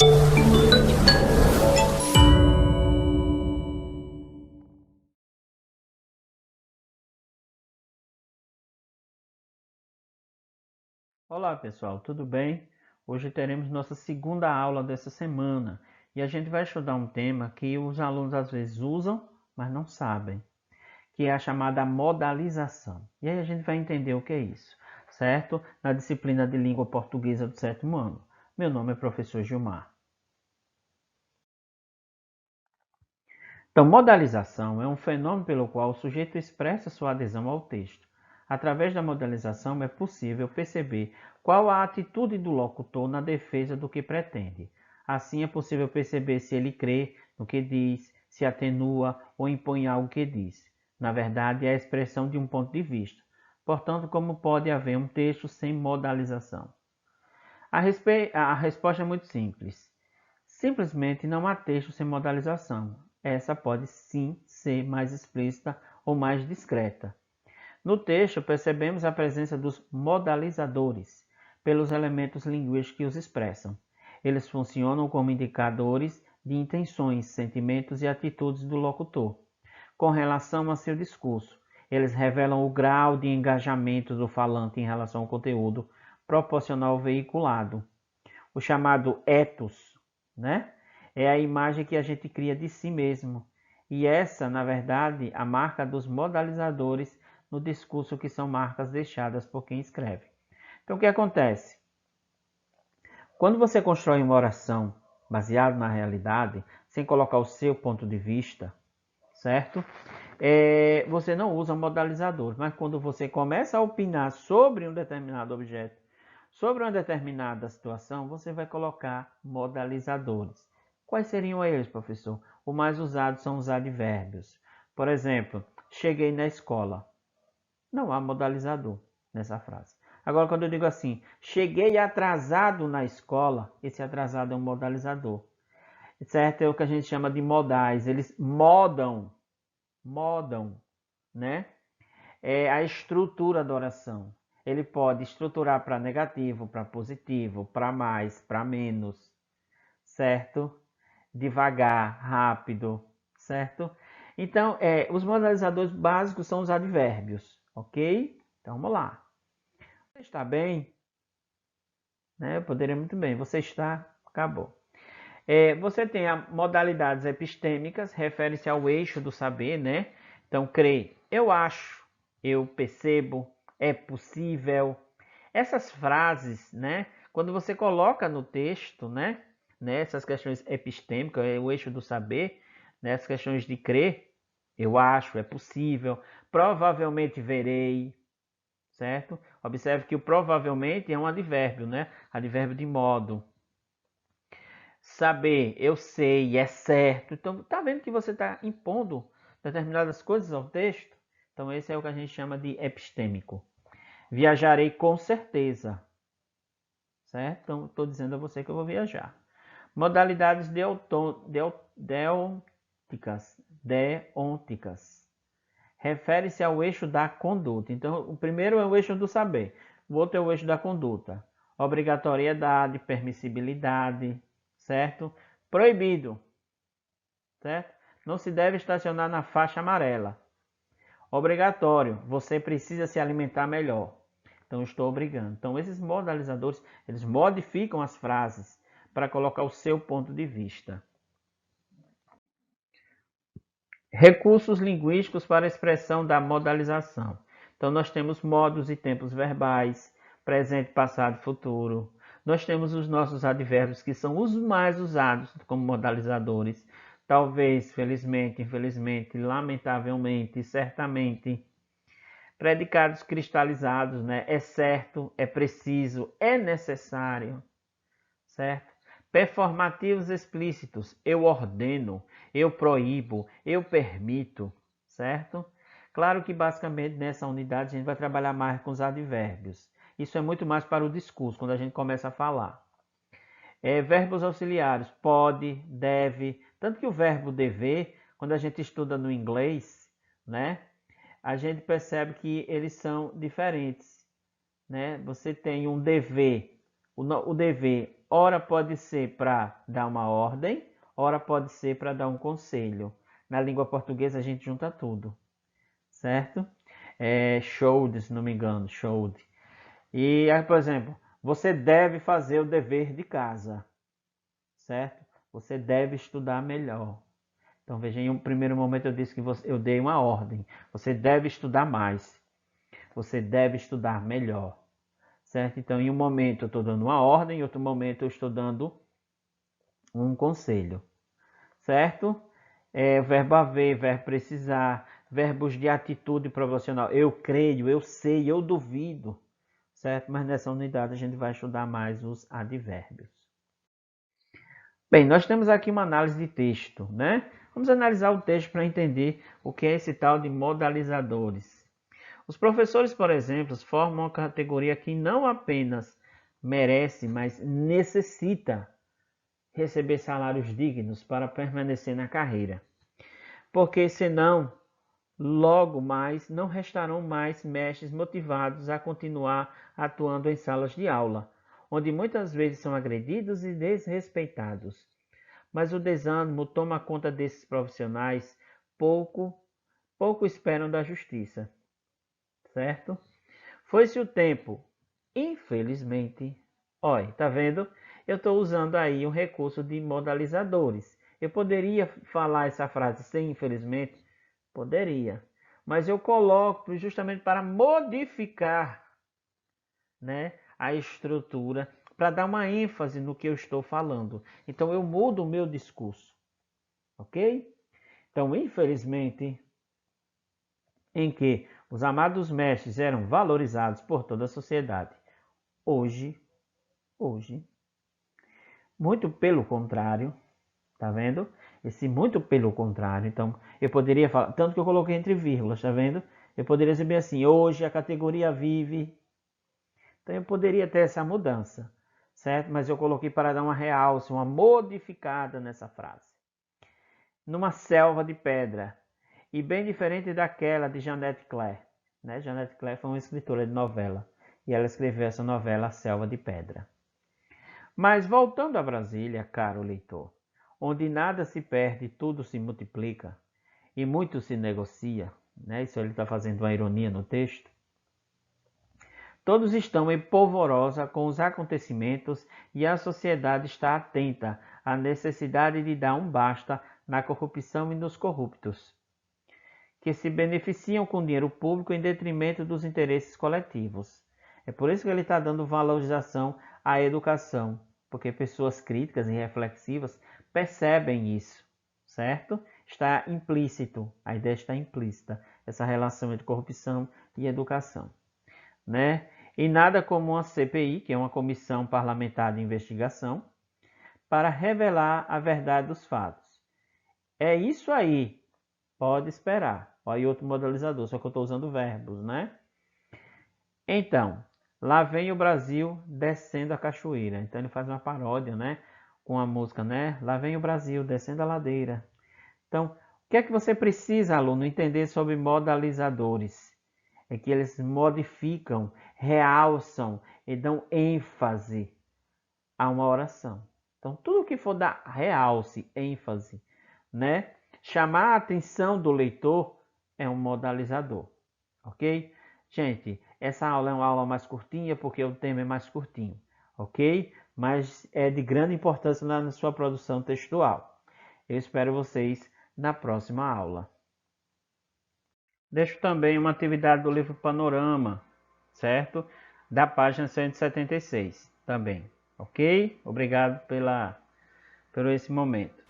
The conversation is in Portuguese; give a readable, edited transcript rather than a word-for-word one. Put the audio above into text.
Olá pessoal, tudo bem? Hoje teremos nossa segunda aula dessa semana e a gente vai estudar um tema que os alunos às vezes usam, mas não sabem, que é a chamada modalização. E aí a gente vai entender o que é isso, certo? Na disciplina de língua portuguesa do sétimo ano. Meu nome é professor Gilmar. Então, modalização é um fenômeno pelo qual o sujeito expressa sua adesão ao texto. Através da modalização é possível perceber qual a atitude do locutor na defesa do que pretende. Assim é possível perceber se ele crê no que diz, se atenua ou impõe algo que diz. Na verdade, é a expressão de um ponto de vista. Portanto, como pode haver um texto sem modalização? A resposta é muito simples. Simplesmente não há texto sem modalização. Essa pode sim ser mais explícita ou mais discreta. No texto, percebemos a presença dos modalizadores, pelos elementos linguísticos que os expressam. Eles funcionam como indicadores de intenções, sentimentos e atitudes do locutor. Com relação a seu discurso, eles revelam o grau de engajamento do falante em relação ao conteúdo proporcional veiculado. O chamado ethos, né? É a imagem que a gente cria de si mesmo. E essa, na verdade, a marca dos modalizadores no discurso, que são marcas deixadas por quem escreve. Então, o que acontece? Quando você constrói uma oração baseada na realidade, sem colocar o seu ponto de vista, certo? Você não usa modalizador, mas quando você começa a opinar sobre um determinado objeto, sobre uma determinada situação, você vai colocar modalizadores. Quais seriam eles, professor? O mais usado são os advérbios. Por exemplo, cheguei na escola. Não há modalizador nessa frase. Agora, quando eu digo assim, cheguei atrasado na escola, esse atrasado é um modalizador. Certo? É o que a gente chama de modais. Eles modam, né? É a estrutura da oração. Ele pode estruturar para negativo, para positivo, para mais, para menos, certo? Devagar, rápido, certo? Então, os modalizadores básicos são os advérbios, ok? Então, vamos lá. Você está bem? Né? Eu poderia muito bem. Você está? Acabou. Você tem as modalidades epistêmicas, refere-se ao eixo do saber, né? Então, crer, eu acho, eu percebo, é possível. Essas frases, né? Quando você coloca no texto, né? Essas questões epistêmicas, o eixo do saber, né? As questões de crer, eu acho, é possível, provavelmente verei, certo? Observe que o provavelmente é um advérbio, né? Advérbio de modo. Saber, eu sei, é certo. Então, tá vendo que você está impondo determinadas coisas ao texto? Então, esse é o que a gente chama de epistêmico. Viajarei com certeza, certo? Então, estou dizendo a você que eu vou viajar. Modalidades deonticas. Refere-se ao eixo da conduta. Então, o primeiro é o eixo do saber. O outro é o eixo da conduta. Obrigatoriedade, permissibilidade, certo? Proibido, certo? Não se deve estacionar na faixa amarela. Obrigatório, você precisa se alimentar melhor. Então, estou obrigando. Então, esses modalizadores, eles modificam as frases para colocar o seu ponto de vista. Recursos linguísticos para a expressão da modalização. Então, nós temos modos e tempos verbais, presente, passado e futuro. Nós temos os nossos advérbios, que são os mais usados como modalizadores. Talvez, felizmente, infelizmente, lamentavelmente, certamente. Predicados cristalizados, né? É certo, é preciso, é necessário, certo? Performativos explícitos, eu ordeno, eu proíbo, eu permito, certo? Claro que basicamente nessa unidade a gente vai trabalhar mais com os advérbios. Isso é muito mais para o discurso, quando a gente começa a falar. Verbos auxiliares, pode, deve, tanto que o verbo dever, quando a gente estuda no inglês, né? A gente percebe que eles são diferentes, né? Você tem um dever, o dever ora pode ser para dar uma ordem, ora pode ser para dar um conselho. Na língua portuguesa a gente junta tudo, certo? Should, se não me engano, should. E aí, por exemplo, você deve fazer o dever de casa, certo? Você deve estudar melhor. Então veja, em um primeiro momento eu disse que eu dei uma ordem. Você deve estudar mais. Você deve estudar melhor, certo? Então em um momento eu estou dando uma ordem, em outro momento eu estou dando um conselho, certo? Verbo haver, verbo precisar, verbos de atitude proporcional. Eu creio, eu sei, eu duvido, certo? Mas nessa unidade a gente vai estudar mais os advérbios. Bem, nós temos aqui uma análise de texto, né? Vamos analisar o texto para entender o que é esse tal de modalizadores. Os professores, por exemplo, formam uma categoria que não apenas merece, mas necessita receber salários dignos para permanecer na carreira. Porque senão, logo mais, não restarão mais mestres motivados a continuar atuando em salas de aula, onde muitas vezes são agredidos e desrespeitados. Mas o desânimo toma conta desses profissionais, pouco esperam da justiça, certo? Foi-se o tempo, infelizmente. Olha, tá vendo? Eu estou usando aí um recurso de modalizadores. Eu poderia falar essa frase sem infelizmente? Poderia. Mas eu coloco justamente para modificar, né, a estrutura, para dar uma ênfase no que eu estou falando. Então eu mudo o meu discurso. Ok? Então, infelizmente, em que os amados mestres eram valorizados por toda a sociedade. Hoje, muito pelo contrário, tá vendo? Esse muito pelo contrário. Então, eu poderia falar, tanto que eu coloquei entre vírgulas, tá vendo? Eu poderia dizer bem assim, hoje a categoria vive. Então, eu poderia ter essa mudança, certo? Mas eu coloquei para dar uma realce, uma modificada nessa frase. Numa selva de pedra, e bem diferente daquela de Jeanette Claire, né? Jeanette Claire foi uma escritora de novela, e ela escreveu essa novela A Selva de Pedra. Mas voltando a Brasília, caro leitor, onde nada se perde, tudo se multiplica, e muito se negocia, né? Isso ele está fazendo uma ironia no texto. Todos estão em polvorosa com os acontecimentos e a sociedade está atenta à necessidade de dar um basta na corrupção e nos corruptos, que se beneficiam com dinheiro público em detrimento dos interesses coletivos. É por isso que ele está dando valorização à educação, porque pessoas críticas e reflexivas percebem isso, certo? Está implícito, a ideia está implícita, essa relação entre corrupção e educação, né? E nada como uma CPI, que é uma comissão parlamentar de investigação, para revelar a verdade dos fatos. É isso aí, pode esperar. Olha aí outro modalizador, só que eu estou usando verbos, né? Então, lá vem o Brasil descendo a cachoeira. Então ele faz uma paródia, né? Com a música, né? Lá vem o Brasil descendo a ladeira. Então, o que é que você precisa, aluno, entender sobre modalizadores? É que eles modificam, realçam e dão ênfase a uma oração. Então, tudo que for dar realce, ênfase, né? Chamar a atenção do leitor é um modalizador, ok? Gente, essa aula é uma aula mais curtinha porque o tema é mais curtinho, ok? Mas é de grande importância na sua produção textual. Eu espero vocês na próxima aula. Deixo também uma atividade do livro Panorama, certo? Da página 176 também, ok? Obrigado por esse momento.